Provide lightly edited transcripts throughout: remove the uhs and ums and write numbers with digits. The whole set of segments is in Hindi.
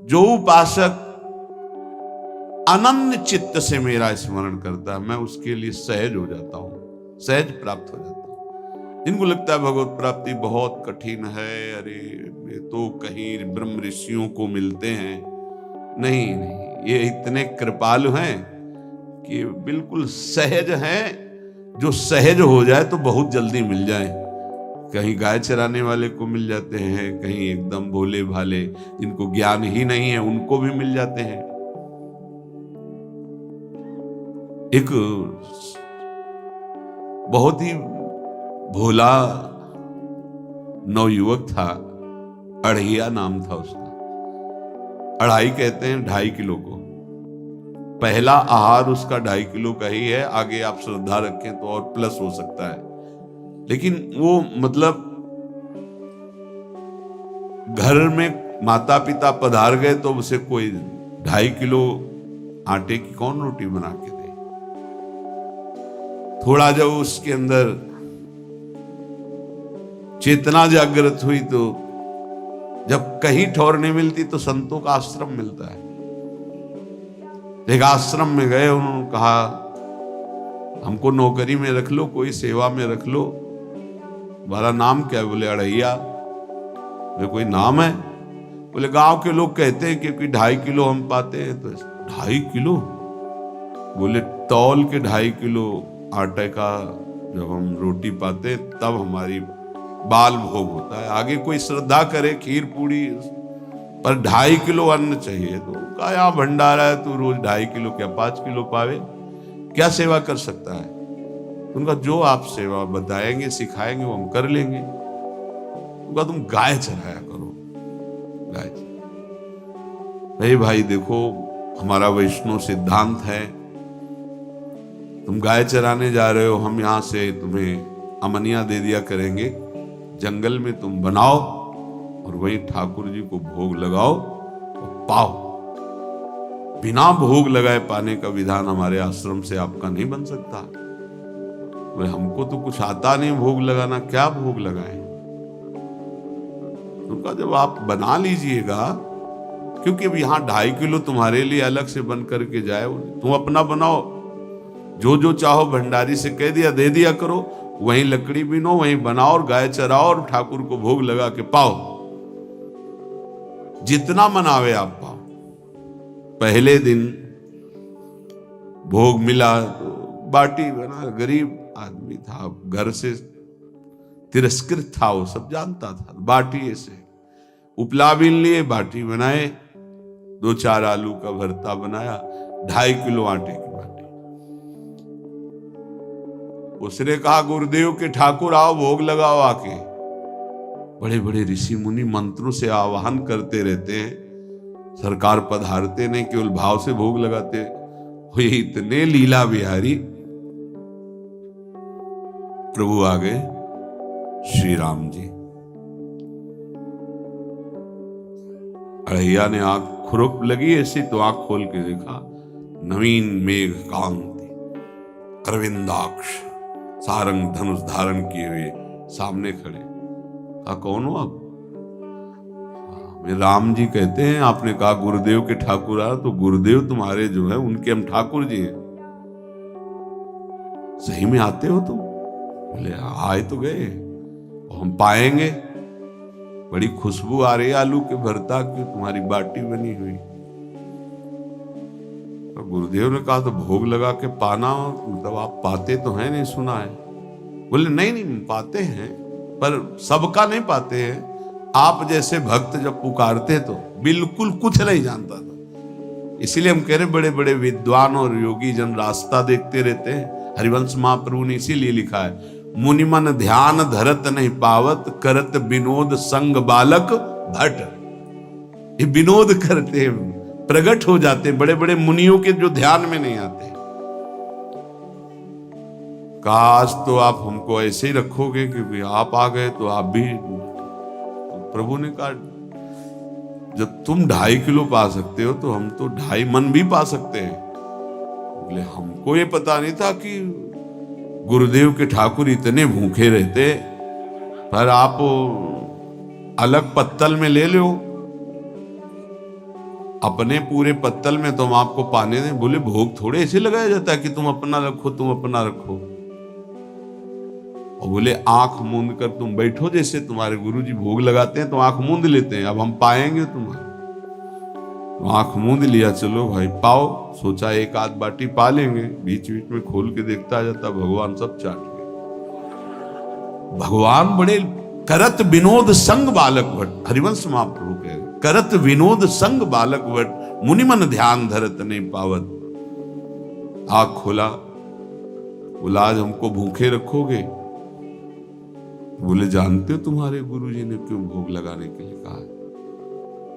जो उपासक अनन्य चित्त से मेरा स्मरण करता है, मैं उसके लिए सहज हो जाता हूं, सहज प्राप्त हो जाता हूं। जिनको लगता है भगवत प्राप्ति बहुत कठिन है, अरे ये तो कहीं ब्रह्म ऋषियों को मिलते हैं, नहीं नहीं, ये इतने कृपालु हैं कि बिल्कुल सहज हैं। जो सहज हो जाए तो बहुत जल्दी मिल जाए। कहीं गाय चराने वाले को मिल जाते हैं, कहीं एकदम भोले भाले जिनको ज्ञान ही नहीं है उनको भी मिल जाते हैं। एक बहुत ही भोला नवयुवक था, अढ़ैया नाम था उसका। अढ़ाई कहते हैं 2.5 किलो को। पहला आहार उसका 2.5 किलो का ही है, आगे आप श्रद्धा रखें तो और प्लस हो सकता है। लेकिन वो मतलब घर में माता पिता पधार गए तो उसे कोई 2.5 किलो आटे की कौन रोटी बना के दे। थोड़ा जब उसके अंदर चेतना जागृत हुई तो जब कहीं ठौर नहीं मिलती तो संतों का आश्रम मिलता है। एक आश्रम में गए, उन्होंने कहा हमको नौकरी में रख लो, कोई सेवा में रख लो। तुम्हारा नाम क्या है? बोले अढ़ैया। बोले कोई नाम है? बोले गांव के लोग कहते हैं क्योंकि 2.5 किलो हम पाते हैं। तो 2.5 किलो? बोले तौल के 2.5 किलो आटे का जब हम रोटी पाते तब हमारी बाल भोग होता है। आगे कोई श्रद्धा करे खीर पूड़ी, पर 2.5 किलो अन्न चाहिए। तो कहा यहाँ भंडारा है, तू रोज 2.5 किलो क्या 5 किलो पावे, क्या सेवा कर सकता है? उनका जो आप सेवा बताएंगे सिखाएंगे वो हम कर लेंगे। उनका तुम गाय चराया करो, गाय। भाई देखो, हमारा वैष्णव सिद्धांत है, तुम गाय चराने जा रहे हो, हम यहां से तुम्हें अमनिया दे दिया करेंगे, जंगल में तुम बनाओ और वहीं ठाकुर जी को भोग लगाओ और पाओ। बिना भोग लगाए पाने का विधान हमारे आश्रम से आपका नहीं बन सकता। बोले हमको तो कुछ आता नहीं भोग लगाना, क्या भोग लगाएं? उनका जब आप बना लीजिएगा, क्योंकि अब यहाँ 2.5 किलो तुम्हारे लिए अलग से बन करके जाए, तुम अपना बनाओ, जो जो चाहो भंडारी से कह दिया दे दिया करो, वहीं लकड़ी बीनो, वहीं बनाओ और गाय चराओ और ठाकुर को भोग लगा के पाओ। जितना मनावे आप पाओ। पहले दिन भोग मिला तो बाटी बना, गरीब आदमी था, घर से तिरस्कृत था, वो सब जानता था। बाटी ऐसे उपला बीन लिए, बाटी बनाए, 2-4 आलू का भरता बनाया, 2.5 किलो आटे की बाटी। उसने कहा गुरुदेव के ठाकुर आओ भोग लगाओ आके। बड़े बड़े ऋषि मुनि मंत्रों से आवाहन करते रहते हैं, सरकार पधारते नहीं, केवल भाव से भोग लगाते। ये इतने लीला बिहारी प्रभु आ गए, श्री राम जी। अढ़ैया ने आंख खुरक लगी ऐसी तो आंख खोल के देखा, नवीन मेघ कांति, अरविंदाक्ष, सारंग धनुष धारण किए हुए सामने खड़े। कहा कौन हो आप? राम जी कहते हैं, आपने कहा गुरुदेव के ठाकुर आ, तो गुरुदेव तुम्हारे जो है उनके हम ठाकुर जी हैं। सही में आते हो तुम? बोले आए तो गए, हम पाएंगे। बड़ी खुशबू आ रही है आलू के भरता की, तुम्हारी बाटी बनी हुई। तो गुरुदेव ने कहा तो भोग लगा के पाना, मतलब आप पाते तो हैं? नहीं सुना है। बोले नहीं पाते हैं, पर सबका नहीं पाते हैं। आप जैसे भक्त जब पुकारते तो बिल्कुल कुछ नहीं जानता था। इसीलिए हम कह रहे बड़े बड़े विद्वान और योगी जन रास्ता देखते रहते हैं। हरिवंश महाप्रभु ने इसीलिए लिखा है, मुनिमन ध्यान धरत नहीं पावत, करत विनोद संग बालक भट। ये विनोद करते हैं, प्रकट हो जाते हैं, बड़े बड़े मुनियों के जो ध्यान में नहीं आते। काश तो आप हमको ऐसे ही रखोगे कि आप आ गए तो आप भी। प्रभु ने कहा जब तुम 2.5 किलो पा सकते हो तो हम तो 2.5 मन भी पा सकते हैं। बोले हमको ये पता नहीं था कि गुरुदेव के ठाकुर इतने भूखे रहते, पर आप अलग पत्तल में ले लो। अपने पूरे पत्तल में तुम आपको पाने दें? बोले भोग थोड़े ऐसे लगाया जाता है कि तुम अपना रखो, तुम अपना रखो। और बोले आंख मूंद कर तुम बैठो, जैसे तुम्हारे गुरुजी भोग लगाते हैं तो आंख मूंद लेते हैं, अब हम पाएंगे तुम्हारे। तो आंख मूंद लिया, चलो भाई पाओ। सोचा एक आध बाटी पा लेंगे, बीच बीच में खोल के देखता जाता, भगवान सब चाट गए। भगवान बड़े करत विनोद संग बालक भट्ट, हरिवंश महाप्रभु कह रहे, करत विनोद संग बालक भट्ट, मुनिमन ध्यान धरत नहीं पावत। आंख खोला, बोला आज हमको भूखे रखोगे? बोले जानते हो तुम्हारे गुरुजी ने क्यों भोग लगाने के लिए कहा है?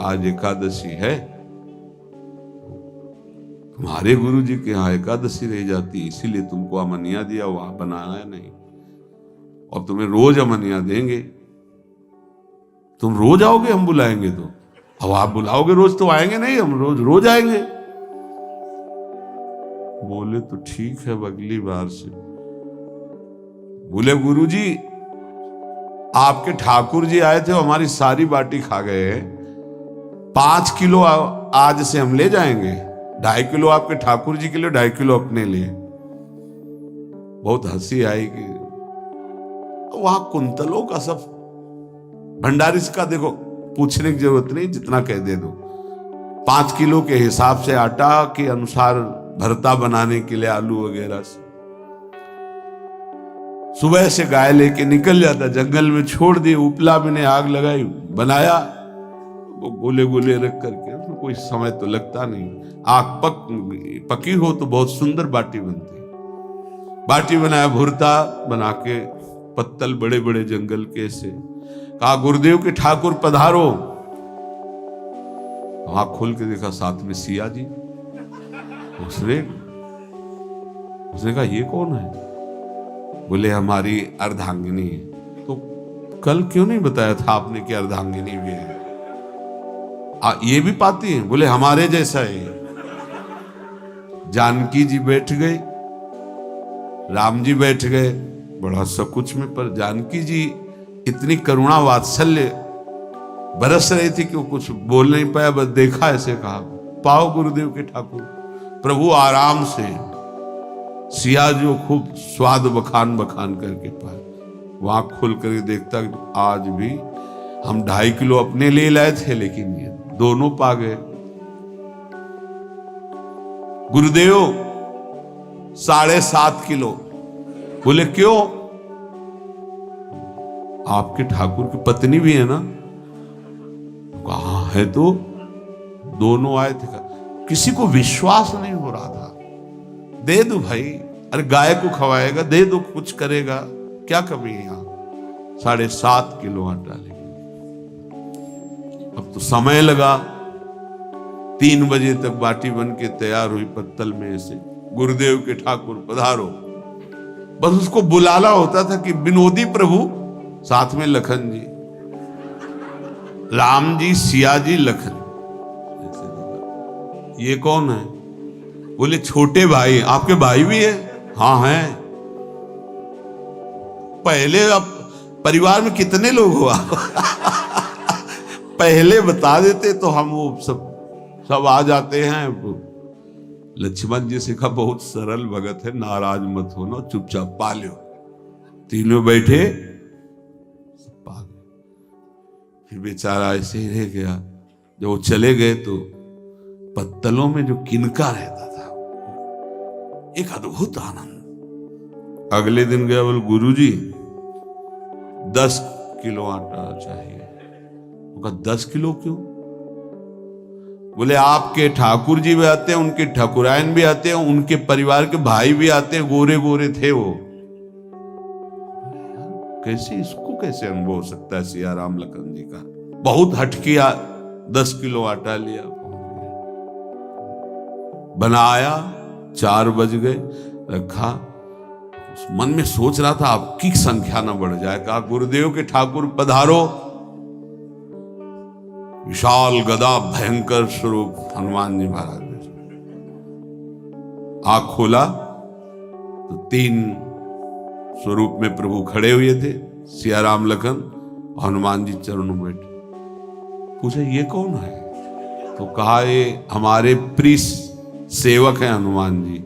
आज एकादशी है, तुम्हारे गुरुजी के यहाँ एकादशी रह जाती, इसीलिए तुमको अमनिया दिया, वहां बनाया नहीं। और तुम्हें रोज अमनिया देंगे, तुम रोज आओगे, हम बुलाएंगे तो। अब आप बुलाओगे रोज तो आएंगे नहीं, हम रोज रोज आएंगे। बोले तो ठीक है, अगली बार से। बोले गुरुजी आपके ठाकुर जी आए थे, हमारी सारी बाटी खा गए हैं, 5 किलो आज से हम ले जाएंगे, 2.5 किलो आपके ठाकुर जी के लिए, 2.5 किलो अपने लिए। बहुत हंसी आई कि वहां कुंतलों का सब भंडारी का देखो, पूछने की जरूरत नहीं, जितना कह दे दो। 5 किलो के हिसाब से आटा के अनुसार भरता बनाने के लिए आलू वगैरह से सुबह से गाय लेके निकल जाता, जंगल में छोड़ दिए, उपला में ने आग लगाई, बनाया, वो गोले गोले रख करके, उसमें कोई समय तो लगता नहीं। आग पकी हो तो बहुत सुंदर बाटी बनती। बाटी बनाया, भुरता बना के पत्तल बड़े बड़े जंगल के से, कहा गुरुदेव के ठाकुर पधारो। आंख खोल के देखा साथ में सिया जी। उसने कहा ये कौन है? बोले हमारी अर्धांगिनी है। तो कल क्यों नहीं बताया था आपने कि अर्धांगिनी भी है? ये भी पाती है? बोले हमारे जैसा है। जानकी जी बैठ गए, राम जी बैठ गए, बड़ा सकुच में, पर जानकी जी इतनी करुणा वात्सल्य बरस रही थी कि वो कुछ बोल नहीं पाया, बस देखा, ऐसे कहा पाओ गुरुदेव के ठाकुर। प्रभु आराम से, सिया जो खूब स्वाद बखान बखान करके पाए। वहां खोल कर देखता आज भी हम 2.5 किलो अपने लिए लाए थे, लेकिन ये दोनों पा गए। गुरुदेव 7.5 किलो। बोले क्यों? आपके ठाकुर की पत्नी भी है ना? कहा है तो दोनों आए थे। किसी को विश्वास नहीं हो रहा था। दे दो भाई, अरे गाय को खवाएगा, दे दो, कुछ करेगा, क्या कमी है यहां? 7.5 किलो आटा लेके। अब तो समय लगा, 3 बजे तक बाटी बन के तैयार हुई पत्तल में से। गुरुदेव के ठाकुर पधारो, बस उसको बुलाना होता था कि विनोदी प्रभु, साथ में लखन जी, राम जी, सिया जी, लखन। ये कौन है? बोले छोटे भाई। आपके भाई भी है? हाँ है। पहले अब परिवार में कितने लोग हो आप? पहले बता देते तो हम वो सब आ जाते हैं। लक्ष्मण जी से कहा बहुत सरल भगत है, नाराज मत होना, चुपचाप पा लो। तीनों बैठे, पा गए। फिर बेचारा ऐसे ही रह गया। जब वो चले गए तो पत्तलों में जो किनका रहता था, एक अद्भुत आनंद। अगले दिन गया, बोले गुरुजी 10 किलो आटा चाहिए। उनका 10 किलो क्यों? बोले आपके ठाकुर जी भी आते हैं, उनके ठाकुरायन भी आते हैं, उनके परिवार के भाई भी आते हैं, गोरे गोरे थे वो। कैसे, इसको कैसे अनुभव हो सकता है? सिया राम लखन जी का बहुत हट किया। 10 किलो आटा लिया, बनाया, 4 बज गए, रखा। उस मन में सोच रहा था आपकी संख्या ना बढ़ जाए। कहा गुरुदेव के ठाकुर पधारो। विशाल गदा, भयंकर स्वरूप हनुमान जी महाराज ने। आंख खोला तो 3 स्वरूप में प्रभु खड़े हुए थे, सिया राम लखन, हनुमान जी चरणों में बैठे। पूछा ये कौन है? तो कहा ये हमारे प्रिय सेवक हैं हनुमान जी,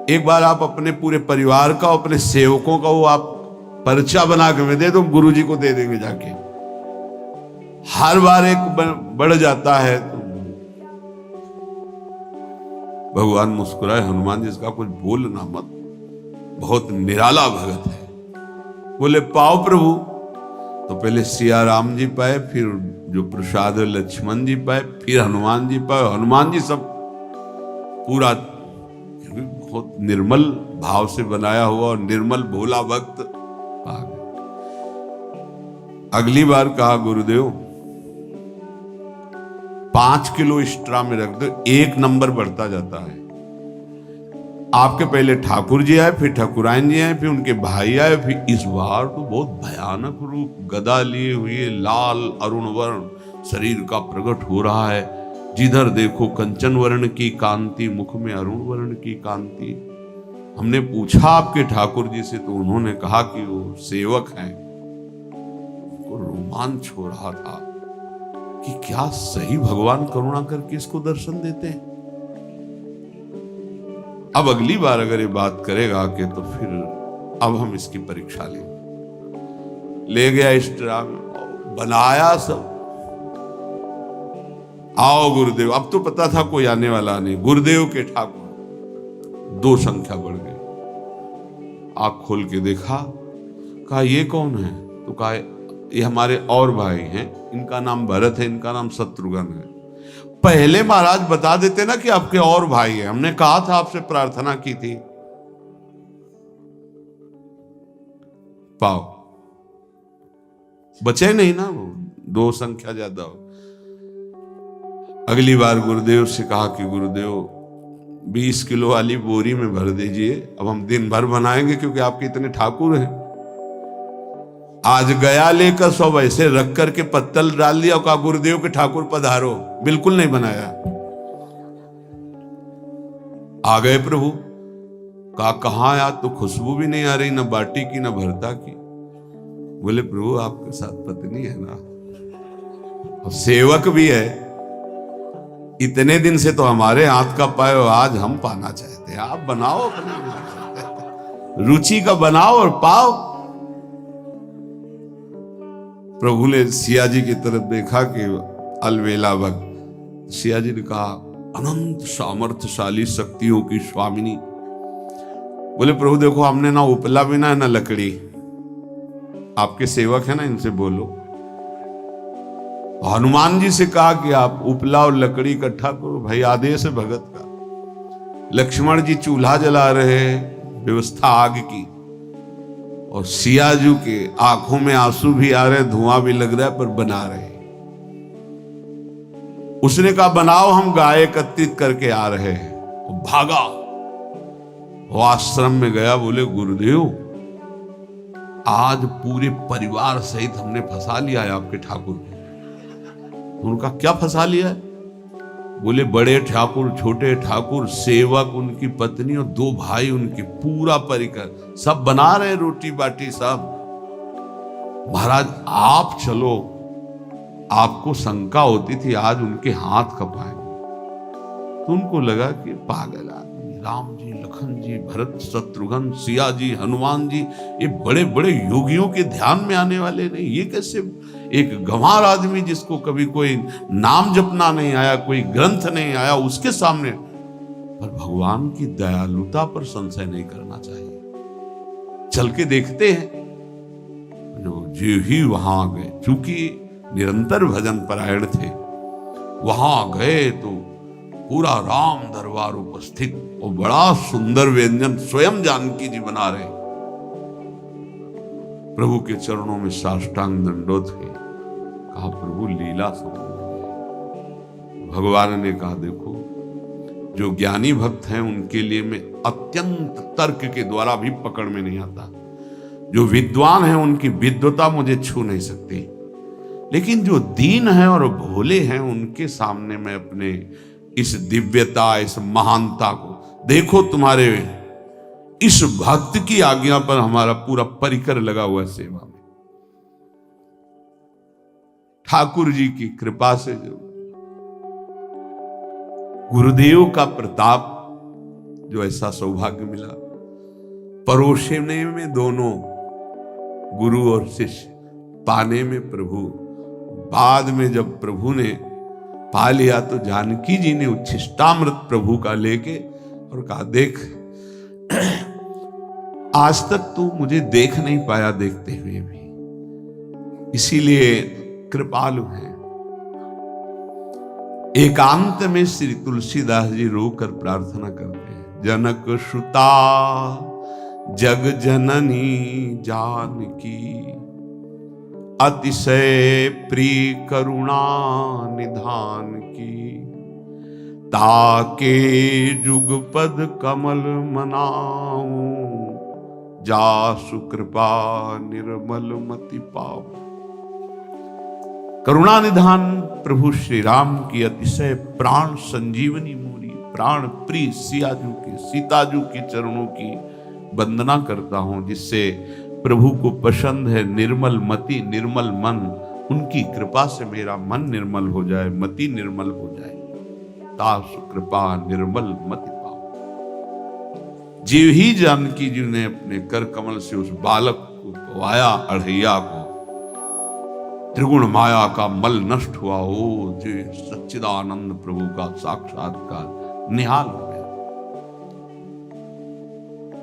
एक बार आप अपने पूरे परिवार का, अपने सेवकों का वो आप पर्चा बना के में दे दो, गुरु जी को दे देंगे जाके। हर बार एक बढ़ जाता है तो भगवान मुस्कुराए, हनुमान जी इसका कुछ बोलना मत, बहुत निराला भगत है। बोले पाओ प्रभु। तो पहले सिया राम जी पाए, फिर जो प्रसाद लक्ष्मण जी पाए, फिर हनुमान जी पाए। हनुमान जी सब पूरा बहुत निर्मल भाव से बनाया हुआ और निर्मल भोला भक्त आ गए। अगली बार कहा गुरुदेव 5 किलो एक्स्ट्रा में रख दो, 1 नंबर बढ़ता जाता है। आपके पहले ठाकुर जी आए, फिर ठाकुरायन जी आए, फिर उनके भाई आए, फिर इस बार तो बहुत भयानक रूप, गदा लिए हुए, लाल अरुण वर्ण शरीर का प्रकट हो रहा है। जिधर देखो कंचन वर्ण की कांति, मुख में अरुण वर्ण की कांति। हमने पूछा आपके ठाकुर जी से, तो उन्होंने कहा कि वो सेवक हैं। उनको रोमांच हो रहा था कि क्या सही भगवान करुणा करके इसको दर्शन देते हैं। अब अगली बार अगर ये बात करेगा कि तो फिर अब हम इसकी परीक्षा लेंगे। ले गया इस ट्राम, बनाया सब। आओ गुरुदेव। अब तो पता था कोई आने वाला नहीं। गुरुदेव के ठाकुर 2 संख्या बढ़ गई। आंख खोल के देखा, कहा ये कौन है? तो कहा ये हमारे और भाई हैं, इनका नाम भरत है, इनका नाम शत्रुघ्न है। पहले महाराज बता देते ना कि आपके और भाई हैं, हमने कहा था, आपसे प्रार्थना की थी। पाओ बचे नहीं ना, वो 2 संख्या ज्यादा हो। अगली बार गुरुदेव से कहा कि गुरुदेव 20 किलो वाली बोरी में भर दीजिए, अब हम दिन भर बनाएंगे क्योंकि आपके इतने ठाकुर हैं। आज गया लेकर सब ऐसे रख करके पत्तल डाल दिया, कहा गुरुदेव के ठाकुर पधारो। बिल्कुल नहीं बनाया। आ गए प्रभु। कहा कहां यार, तो खुशबू भी नहीं आ रही, ना बाटी की ना भरता की। बोले प्रभु आपके साथ पत्नी है ना, और सेवक भी है, इतने दिन से तो हमारे हाथ का पाए, आज हम पाना चाहते हैं। आप बनाओ, अपनी रुचि का बनाओ और पाओ। प्रभु ने सिया जी की तरफ देखा कि अलवेला भक्त। सिया जी ने कहा अनंत सामर्थ्यशाली शक्तियों की स्वामिनी। बोले प्रभु देखो, हमने ना उपला भी ना है ना लकड़ी, आपके सेवक है ना, इनसे बोलो। हनुमान जी से कहा कि आप उपला और लकड़ी इकट्ठा करो, भाई आदेश है भगत का। लक्ष्मण जी चूल्हा जला रहे, व्यवस्था आग की, और सियाजू के आंखों में आंसू भी आ रहे, धुआं भी लग रहा है, पर बना रहे। उसने कहा बनाओ, हम गाय एकत्रित करके आ रहे हैं। वो भागा, वो आश्रम में गया। बोले गुरुदेव आज पूरे परिवार सहित हमने फंसा लिया है आपके ठाकुर को। उनका क्या फंसा लिया है? बोले बड़े ठाकुर, छोटे ठाकुर, सेवक, उनकी पत्नी और 2 भाई उनके, पूरा परिकर सब बना रहे रोटी बाटी सब। महाराज आप चलो, आपको शंका होती थी आज उनके हाथ कपाएंगे। तो उनको लगा कि पागल आदमी, राम जी, लखन जी, भरत, शत्रुघ्न, सिया जी, हनुमान जी, ये बड़े बड़े योगियों के ध्यान में आने वाले नहीं। ये कैसे एक गंवार आदमी जिसको कभी कोई नाम जपना नहीं आया, कोई ग्रंथ नहीं आया, उसके सामने। पर भगवान की दयालुता पर संशय नहीं करना चाहिए। चल के देखते हैं। जो ही वहां गए, चूंकि निरंतर भजन परायण थे, वहां गए तो पूरा राम दरबार उपस्थित, और बड़ा सुंदर व्यंजन स्वयं जानकी जी बना रहे। प्रभु के चरणों में साष्टांग दंडोत है। कहा प्रभु लीला समझ। भगवान ने कहा देखो, जो ज्ञानी भक्त हैं उनके लिए मैं अत्यंत तर्क के द्वारा भी पकड़ में नहीं आता। जो विद्वान हैं उनकी विद्वता मुझे छू नहीं सकती, लेकिन जो दीन हैं और भोले हैं उनके सामने मैं अपने इस दिव्यता, इस महानता को देखो। तुम्हारे इस भक्त की आज्ञा पर हमारा पूरा परिकर लगा हुआ है सेवा में। ठाकुर जी की कृपा से जो गुरुदेव का प्रताप, जो ऐसा सौभाग्य मिला, परोसने में दोनों गुरु और शिष्य, पाने में प्रभु। बाद में जब प्रभु ने पा लिया तो जानकी जी ने उच्छिष्टामृत प्रभु का लेके और कहा, देख आज तक तू मुझे देख नहीं पाया देखते हुए भी, इसीलिए कृपालु है। एकांत में श्री तुलसीदास जी रोकर प्रार्थना करते हैं, जनक सुता जग जननी जानकी, अतिशय प्रिय करुणा निधान की, ताके जुगपद कमल मनाऊं, जासु कृपा निर्मल मति पाऊं। करुणा निधान प्रभु श्री राम की अतिशय प्राण संजीवनी मूरी, प्राण प्रिय सियाजू के, सीताजू के चरणों की वंदना करता हूं, जिससे प्रभु को पसंद है निर्मल मति निर्मल मन। उनकी कृपा से मेरा मन निर्मल हो जाए, मति निर्मल हो जाए, तासु कृपा निर्मल मति पाओ। जीव ही जानकी जी ने अपने कर कमल से उस बालक को पवाया, अढ़ैया को, त्रिगुण माया का मल नष्ट हुआ। ओ जे सच्चिदानंद प्रभु का साक्षात्कार निहाल हो गया।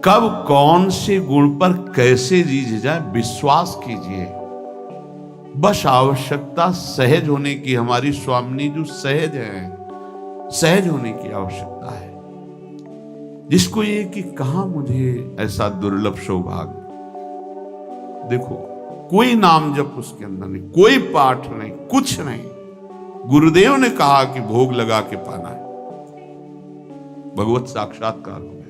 कब कौन से गुण पर कैसे जीत जाए, विश्वास कीजिए। बस आवश्यकता सहज होने की। हमारी स्वामिनी जो सहज है, सहज होने की आवश्यकता है। जिसको ये कि कहां मुझे ऐसा दुर्लभ सौभाग्य, देखो कोई नाम जप उसके अंदर नहीं, कोई पाठ नहीं, कुछ नहीं। गुरुदेव ने कहा कि भोग लगा के पाना है, भगवत साक्षात्कार हो।